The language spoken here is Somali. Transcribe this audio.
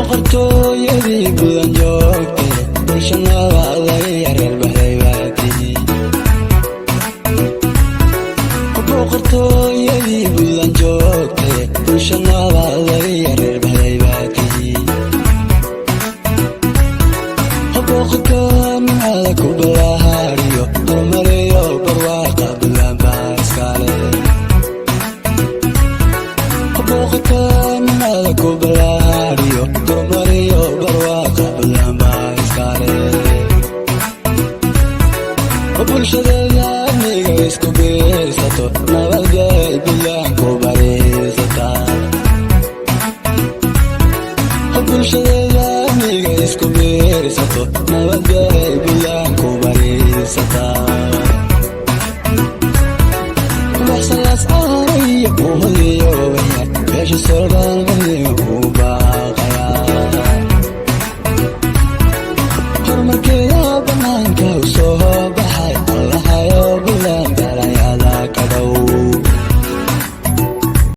boqortooyadii bulan joogtay bulsha nabaaday reer baxday baatay boqortooyadii bulan joogtay bulsha nabaaday reer baxday baatay boqorkaan ala ku balaariyo hormariyo barwaaqa bulan baaskale boqorkaan ala ku balaariyo hormariyo barwaaqa bulan baaskale bulshada aniga isku biirsato nabadgel bulan ku bariisata bulshada aniga isku biirsato nabadgel bulan ku bariisata waxsaas aariyo umadiyo waya meesha soo dhalmaniyo u baaqaya hormarkeeda